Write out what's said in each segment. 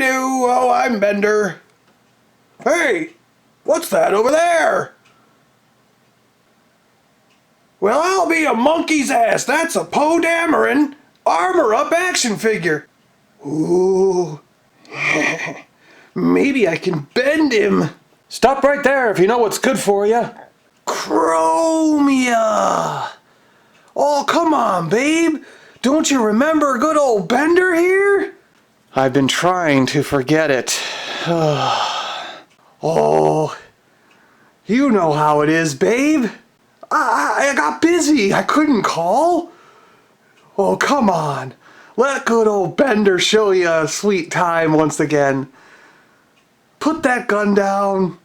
Scooby-Doo! Oh, I'm Bender. Hey, what's that over there? Well, I'll be a monkey's ass. That's a Poe Dameron armor-up action figure. Ooh. Maybe I can bend him. Stop right there if you know what's good for you. Chromia. Oh, come on, babe. Don't you remember good old Bender here? I've been trying to forget it. Oh, you know how it is, babe. I got busy. I couldn't call. Oh, come on. Let good old Bender show you a sweet time once again. Put that gun down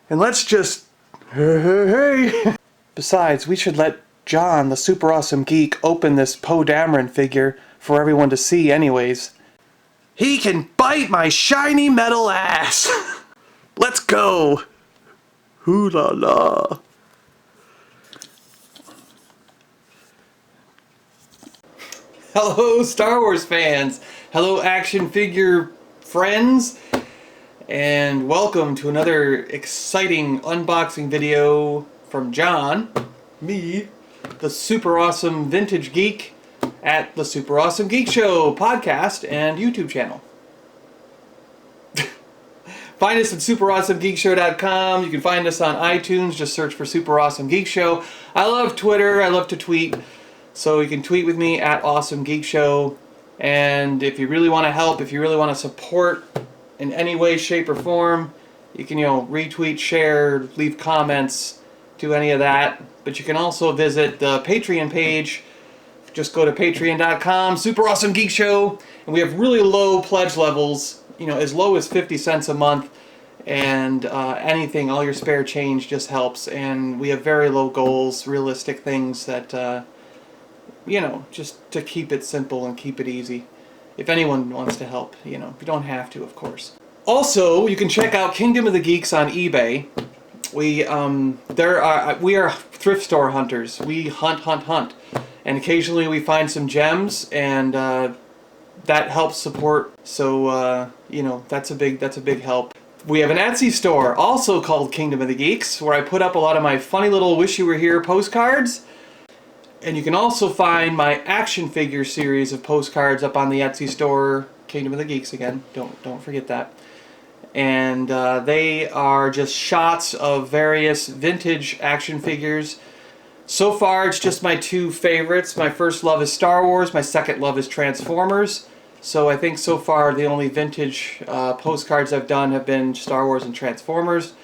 and let's just... Hey. Besides, we should let John, the super awesome geek, open this Poe Dameron figure for everyone to see anyways. He can bite my shiny metal ass. Let's go. Hoo la la. Hello Star Wars fans! Hello action figure friends! And welcome to another exciting unboxing video from John, me, the super awesome vintage geek at the Super Awesome Geek Show podcast and YouTube channel. Find us at SuperAwesomeGeekShow.com. You can find us on iTunes, just search for Super Awesome Geek Show. I love Twitter, I love to tweet. So you can tweet with me at Awesome Geek Show, and if you really want to help, if you really want to support in any way, shape, or form, you can, retweet, share, leave comments, do any of that. But you can also visit the Patreon page. Just go to patreon.com, Super Awesome Geek Show, and we have really low pledge levels, as low as 50 cents a month, and anything, all your spare change just helps. And we have very low goals, realistic things that... just to keep it simple and keep it easy. If anyone wants to help, you don't have to, of course. Also, you can check out Kingdom of the Geeks on eBay. We are thrift store hunters. We hunt, and occasionally we find some gems, and that helps support. So that's a big help. We have an Etsy store, also called Kingdom of the Geeks, where I put up a lot of my funny little Wish You Were Here postcards. And you can also find my action figure series of postcards up on the Etsy store, Kingdom of the Geeks again. Don't forget that. And they are just shots of various vintage action figures. So far, it's just my two favorites. My first love is Star Wars. My second love is Transformers. So I think so far the only vintage postcards I've done have been Star Wars and Transformers.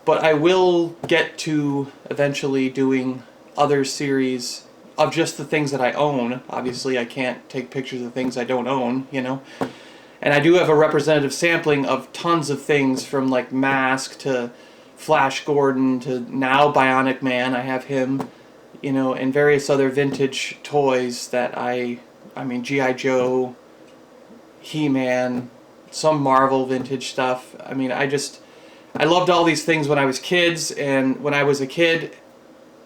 But I will get to eventually doing other series of just the things that I own. Obviously I can't take pictures of things I don't own, And I do have a representative sampling of tons of things, from like Mask to Flash Gordon to now Bionic Man. I have him, and various other vintage toys that I mean G.I. Joe, He-Man, some Marvel vintage stuff. I mean, I loved all these things when I was kids, and when I was a kid,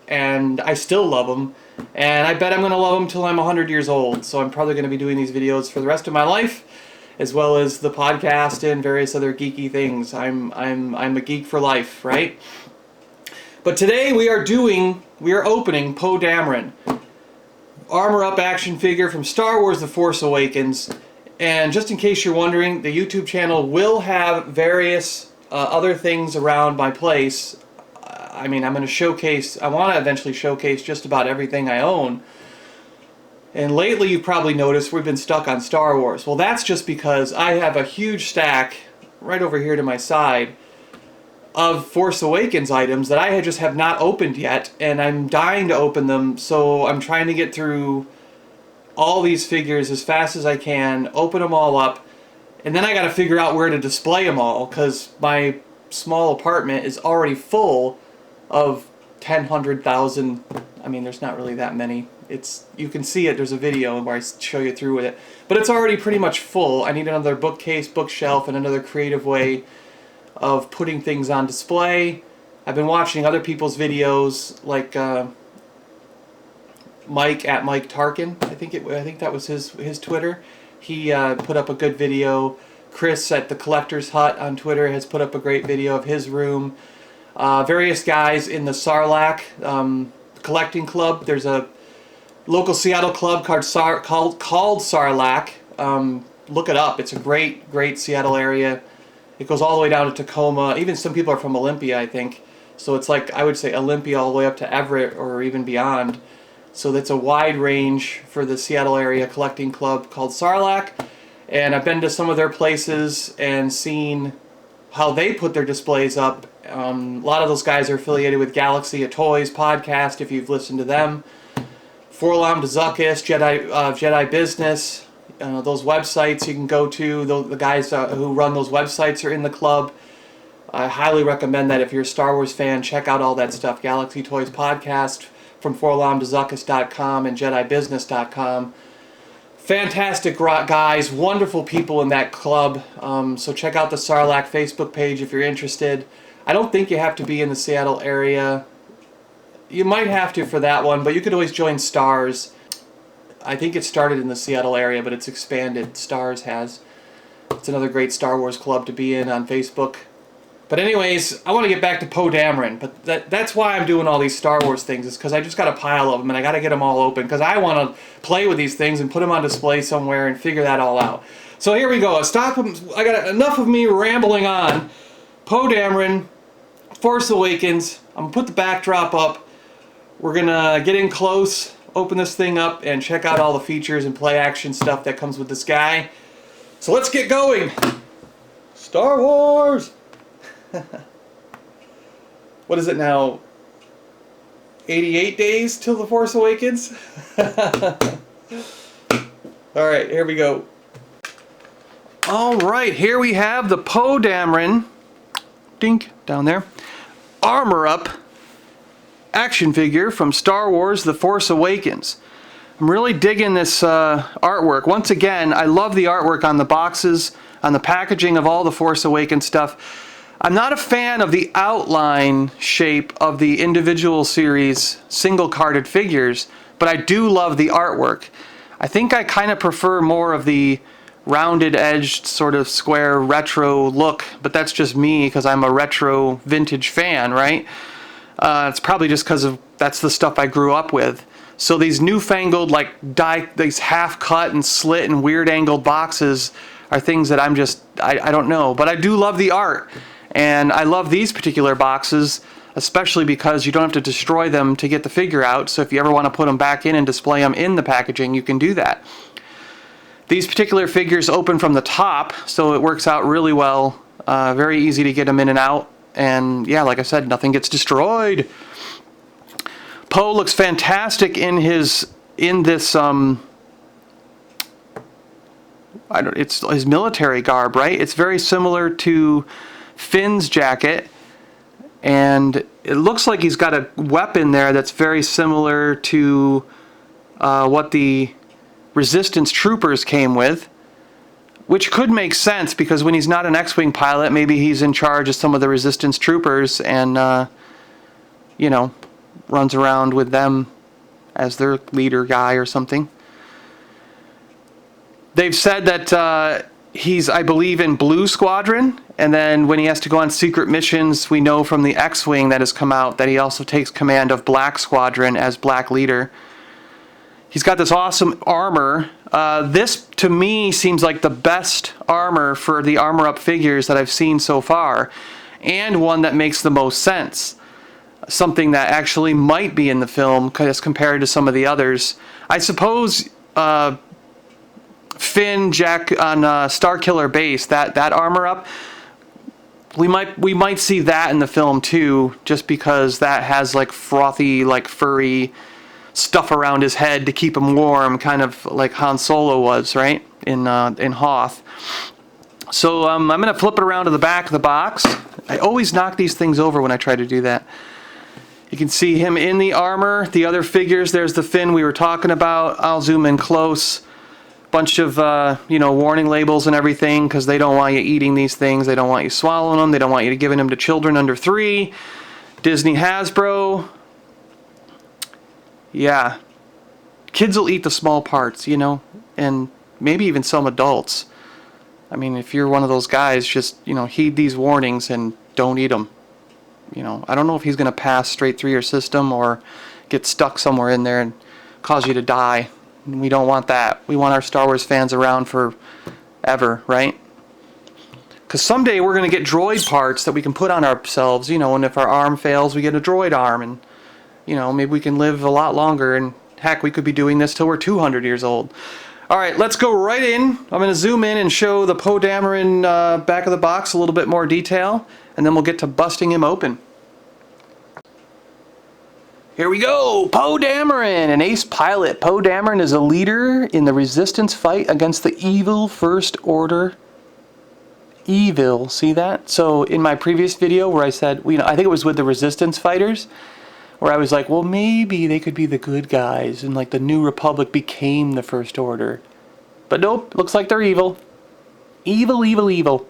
and I still love them, and I bet I'm going to love them till I'm 100 years old. So I'm probably going to be doing these videos for the rest of my life, as well as the podcast and various other geeky things. I'm a geek for life, right? But today we are opening Poe Dameron, armor-up action figure from Star Wars: The Force Awakens. And just in case you're wondering, the YouTube channel will have various other things around my place. I mean, I want to eventually showcase just about everything I own. And lately you've probably noticed we've been stuck on Star Wars. Well, that's just because I have a huge stack right over here to my side of Force Awakens items that I just have not opened yet, and I'm dying to open them, so I'm trying to get through all these figures as fast as I can, open them all up, and then I gotta figure out where to display them all, because my small apartment is already full of 1,000. I mean, there's not really that many. You can see it, there's a video where I show you through with it. But it's already pretty much full. I need another bookcase, bookshelf, and another creative way of putting things on display. I've been watching other people's videos, like Mike at Mike Tarkin. I think that was his Twitter. He put up a good video. Chris at the Collector's Hut on Twitter has put up a great video of his room. Various guys in the Sarlacc collecting club. There's a local Seattle club called Sarlacc. Look it up. It's a great Seattle area. It goes all the way down to Tacoma. Even some people are from Olympia, I think. So it's like, I would say Olympia all the way up to Everett or even beyond. So that's a wide range for the Seattle area collecting club called Sarlacc. And I've been to some of their places and seen how they put their displays up. A lot of those guys are affiliated with Galaxy of Toys podcast, if you've listened to them. Forlam Dazukas, Jedi Business, those websites you can go to. The guys who run those websites are in the club. I highly recommend that if you're a Star Wars fan, check out all that stuff. Galaxy Toys podcast from forlamdazukas.com and JediBusiness.com. Fantastic guys, wonderful people in that club. So check out the Sarlacc Facebook page if you're interested. I don't think you have to be in the Seattle area. You might have to for that one, but you could always join STARS. I think it started in the Seattle area, but it's expanded. STARS has. It's another great Star Wars club to be in on Facebook. But anyways, I want to get back to Poe Dameron, but that's why I'm doing all these Star Wars things, is because I just got a pile of them, and I got to get them all open, because I want to play with these things and put them on display somewhere and figure that all out. So here we go. I got enough of me rambling on. Poe Dameron, Force Awakens. I'm going to put the backdrop up. We're going to get in close, open this thing up, and check out all the features and play action stuff that comes with this guy. So let's get going. Star Wars! What is it now? 88 days till The Force Awakens? Alright, here we go. Alright, here we have the Poe Dameron, dink, down there, Armor Up action figure from Star Wars The Force Awakens. I'm really digging this artwork. Once again, I love the artwork on the boxes, on the packaging of all the Force Awakens stuff. I'm not a fan of the outline shape of the individual series single-carded figures, but I do love the artwork. I think I kind of prefer more of the rounded-edged, sort of square retro look, but that's just me because I'm a retro vintage fan, right? It's probably just because of that's the stuff I grew up with. So these newfangled, like, these half-cut and slit and weird-angled boxes are things that I don't know. But I do love the art. And I love these particular boxes, especially because you don't have to destroy them to get the figure out. So if you ever want to put them back in and display them in the packaging, you can do that. These particular figures open from the top, so it works out really well. Very easy to get them in and out. And yeah, like I said, nothing gets destroyed. Poe looks fantastic in his it's his military garb, right? It's very similar to Finn's jacket, and it looks like he's got a weapon there that's very similar to what the Resistance troopers came with, which could make sense because when he's not an X-Wing pilot, maybe he's in charge of some of the Resistance troopers and you know, runs around with them as their leader guy or something. They've said that he's, I believe, in Blue Squadron, and then when he has to go on secret missions, we know from the X-Wing that has come out that he also takes command of Black Squadron as Black Leader. He's got this awesome armor. This, to me, seems like the best armor for the armor-up figures that I've seen so far, and one that makes the most sense. Something that actually might be in the film as compared to some of the others. I suppose Finn, Jack on Starkiller Base, that armor up, we might see that in the film too, just because that has like frothy, like furry stuff around his head to keep him warm, kind of like Han Solo was, right, in Hoth. So I'm going to flip it around to the back of the box. I always knock these things over when I try to do that. You can see him in the armor. The other figures, there's the Finn we were talking about. I'll zoom in close. Bunch of, warning labels and everything because they don't want you eating these things. They don't want you swallowing them. They don't want you giving them to children under 3. Disney, Hasbro. Yeah. Kids will eat the small parts, and maybe even some adults. I mean, if you're one of those guys, just, you know, heed these warnings and don't eat them. You know, I don't know if he's going to pass straight through your system or get stuck somewhere in there and cause you to die. We don't want that. We want our Star Wars fans around forever, right? Because someday we're going to get droid parts that we can put on ourselves, you know, and if our arm fails, we get a droid arm, and, you know, maybe we can live a lot longer, and heck, we could be doing this till we're 200 years old. All right, let's go right in. I'm going to zoom in and show the Poe Dameron back of the box a little bit more detail, and then we'll get to busting him open. Here we go! Poe Dameron, an ace pilot. Poe Dameron is a leader in the resistance fight against the evil First Order. Evil, see that? So in my previous video where I said, you know, I think it was with the resistance fighters, where I was like, well, maybe they could be the good guys, and like the New Republic became the First Order. But nope, looks like they're evil. Evil, evil, evil.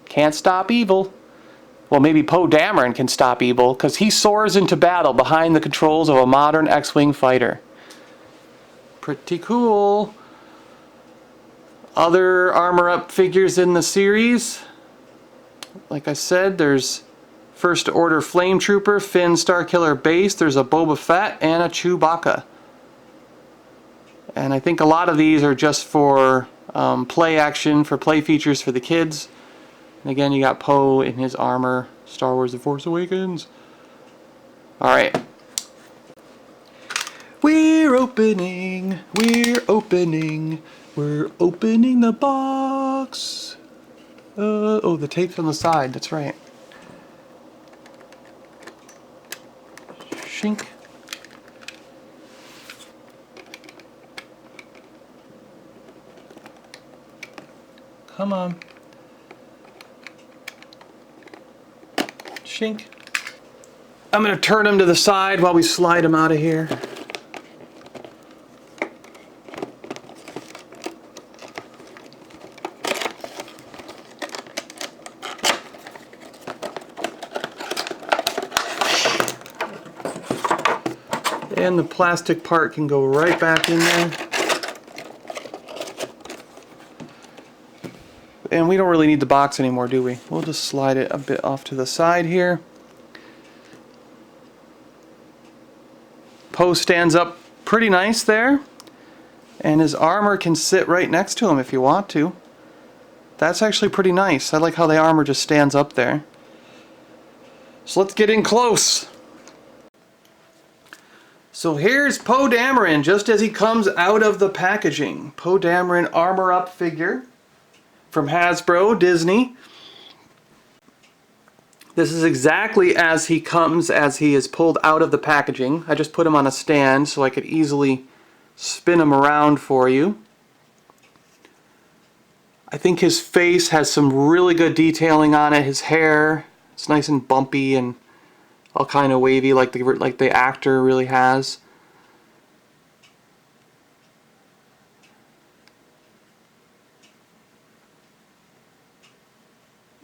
Can't stop evil. Well, maybe Poe Dameron can stop evil, because he soars into battle behind the controls of a modern X-Wing fighter. Pretty cool. Other armor-up figures in the series. Like I said, there's First Order Flame Trooper, Finn Starkiller Base, there's a Boba Fett, and a Chewbacca. And I think a lot of these are just for play action, for play features for the kids. And again, you got Poe in his armor, Star Wars The Force Awakens. Alright. We're opening the box. Oh, the tape's on the side, that's right. Shink. Come on. Shink. I'm going to turn him to the side while we slide him out of here. And the plastic part can go right back in there. And we don't really need the box anymore, do we? We'll just slide it a bit off to the side here. Poe stands up pretty nice there. And his armor can sit right next to him if you want to. That's actually pretty nice. I like how the armor just stands up there. So let's get in close. So here's Poe Dameron just as he comes out of the packaging. Poe Dameron armor up figure from Hasbro, Disney. This is exactly as he comes as he is pulled out of the packaging. I just put him on a stand so I could easily spin him around for you. I think his face has some really good detailing on it. His hair, it's nice and bumpy and all kind of wavy like the actor really has.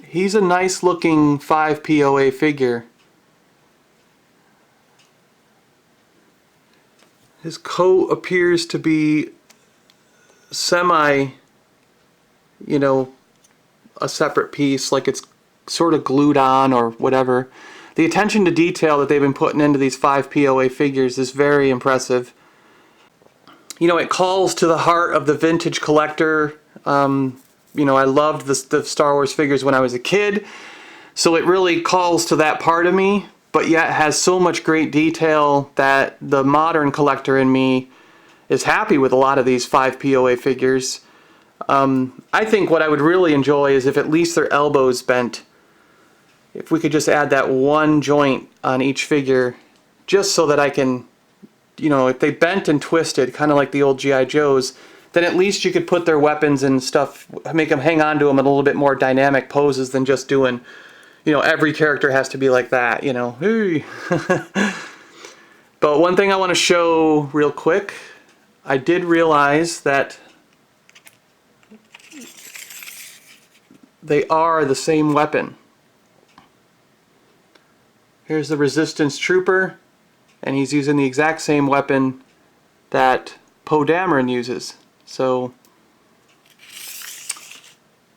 He's a nice looking 5 POA figure. His coat appears to be semi, you know, a separate piece, like it's sort of glued on or whatever. The attention to detail that they've been putting into these 5 POA figures is very impressive. You know, it calls to the heart of the vintage collector. You know, I loved the Star Wars figures when I was a kid, so it really calls to that part of me, but yet has so much great detail that the modern collector in me is happy with a lot of these 5 POA figures. I think what I would really enjoy is if at least their elbows bent. If we could just add that one joint on each figure, just so that I can, you know, if they bent and twisted, kind of like the old G.I. Joes, then at least you could put their weapons and stuff, make them hang on to them in a little bit more dynamic poses than just doing, you know, every character has to be like that, you know. Hey. But one thing I want to show real quick, I did realize that they are the same weapon. Here's the Resistance Trooper, and he's using the exact same weapon that Poe Dameron uses. So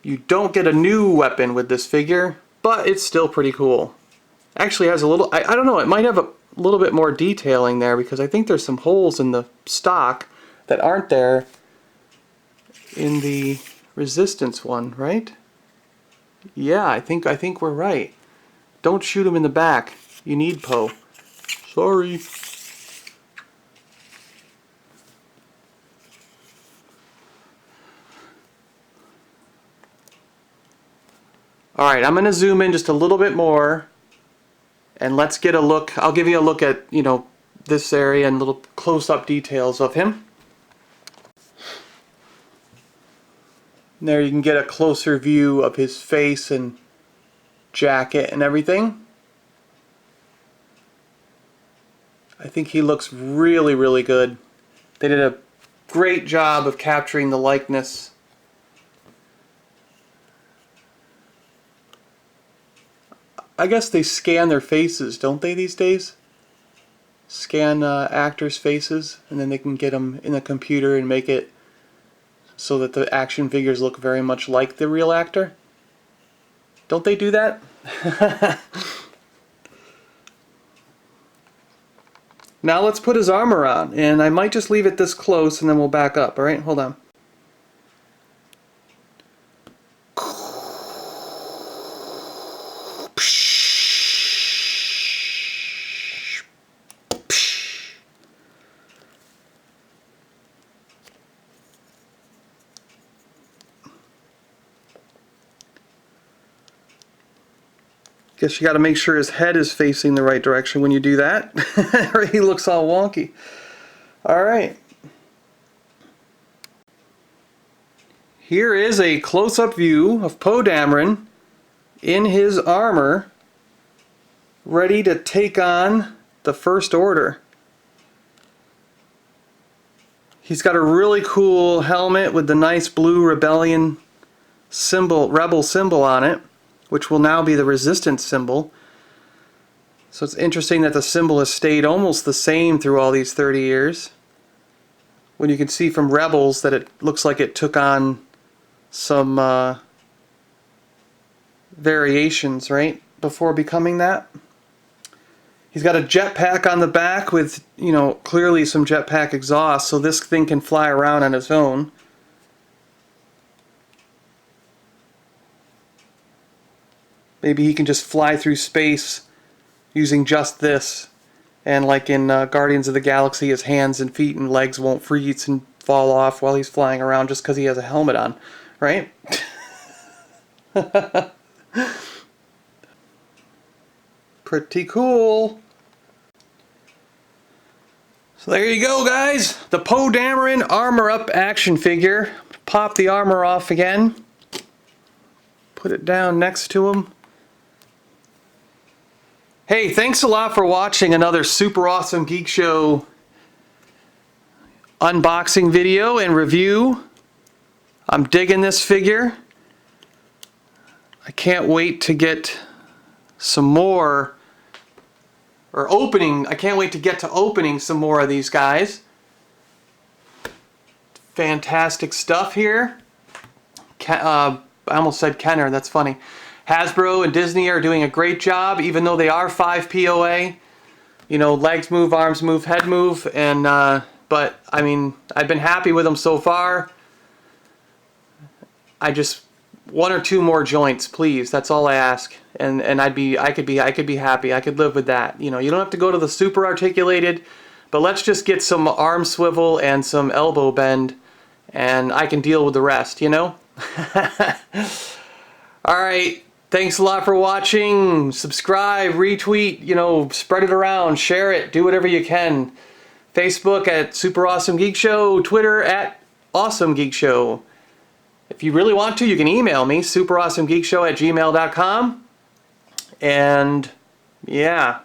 You don't get a new weapon with this figure, but it's still pretty cool. Actually has a little, I don't know, it might have a little bit more detailing there because I think there's some holes in the stock that aren't there in the Resistance one, right? Yeah, I think we're right. Don't shoot him in the back. You need Poe. Sorry. Alright, I'm going to zoom in just a little bit more and let's get a look. I'll give you a look at, you know, this area and little close-up details of him. And there you can get a closer view of his face and jacket and everything. I think he looks really, really good. They did a great job of capturing the likeness. I guess they scan their faces, don't they, these days? Scan actors' faces, and then they can get them in the computer and make it so that the action figures look very much like the real actor. Don't they do that? Now let's put his armor on, and I might just leave it this close and then we'll back up. Alright, hold on. Guess you got to make sure his head is facing the right direction when you do that, or he looks all wonky. Alright. Here is a close-up view of Poe Dameron in his armor, ready to take on the First Order. He's got a really cool helmet with the nice blue rebellion symbol, rebel symbol on it, which will now be the Resistance symbol. So it's interesting that the symbol has stayed almost the same through all these 30 years. When you can see from Rebels that it looks like it took on some variations, right, before becoming that. He's got a jetpack on the back with, you know, clearly some jetpack exhaust, so this thing can fly around on its own. Maybe he can just fly through space using just this. And like in Guardians of the Galaxy, his hands and feet and legs won't freeze and fall off while he's flying around just because he has a helmet on, right? Pretty cool. So there you go, guys. The Poe Dameron Armor Up action figure. Pop the armor off again. Put it down next to him. Hey, thanks a lot for watching another Super Awesome Geek Show unboxing video and review. I'm digging this figure. I can't wait to get some more, I can't wait to get to opening some more of these guys. Fantastic stuff here. I almost said Kenner, that's funny. Hasbro and Disney are doing a great job, even though they are 5 POA. You know, legs move, arms move, head move, and but I mean, I've been happy with them so far. I just 1 or 2 more joints, please. That's all I ask, and I could be happy. I could live with that. You know, you don't have to go to the super articulated, but let's just get some arm swivel and some elbow bend, and I can deal with the rest. You know. All right. Thanks a lot for watching. Subscribe, retweet, you know, spread it around, share it, do whatever you can. Facebook at Super Awesome Geek Show, Twitter at Awesome Geek Show. If you really want to, you can email me, superawesomegeekshow@gmail.com. And yeah,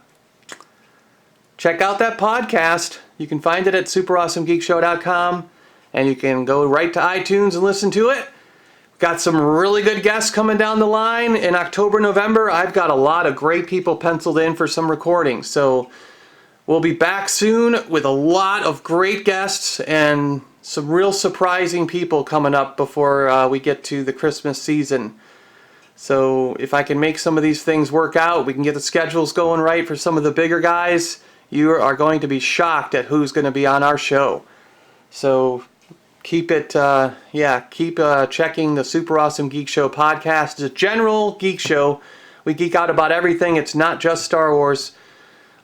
check out that podcast. You can find it at superawesomegeekshow.com, and you can go right to iTunes and listen to it. Got some really good guests coming down the line in October, November. I've got a lot of great people penciled in for some recordings. So we'll be back soon with a lot of great guests, and some real surprising people coming up before we get to the Christmas season. So if I can make some of these things work out, we can get the schedules going right for some of the bigger guys, you are going to be shocked at who's going to be on our show. So keep it, keep checking the Super Awesome Geek Show podcast. It's a general geek show. We geek out about everything. It's not just Star Wars.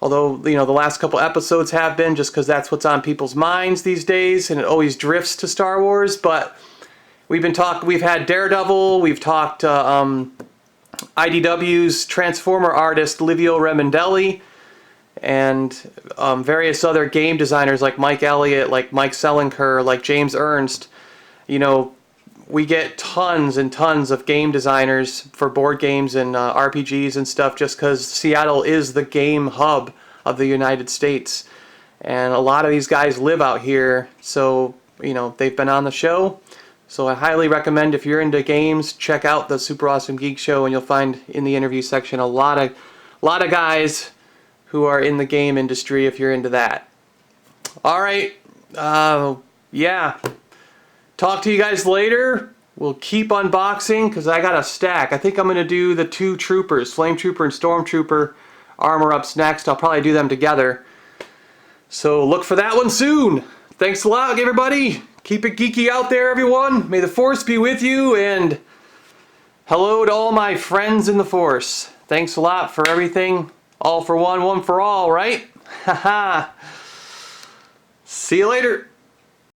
Although, the last couple episodes have been, just because that's what's on people's minds these days, and it always drifts to Star Wars. But we've had Daredevil, we've talked IDW's Transformer artist Livio Remendelli, and various other game designers like Mike Elliott, like Mike Selinker, like James Ernst. We get tons and tons of game designers for board games and RPGs and stuff, just because Seattle is the game hub of the United States. And a lot of these guys live out here, so, they've been on the show. So I highly recommend, if you're into games, check out the Super Awesome Geek Show, and you'll find in the interview section a lot of guys who are in the game industry if you're into that. All right. Talk to you guys later. We'll keep unboxing because I got a stack. I think I'm going to do the two troopers, Flame Trooper and Stormtrooper armor ups next. I'll probably do them together. So look for that one soon. Thanks a lot, everybody. Keep it geeky out there, everyone. May the Force be with you, and hello to all my friends in the Force. Thanks a lot for everything. All for one, one for all, right? Haha. See you later.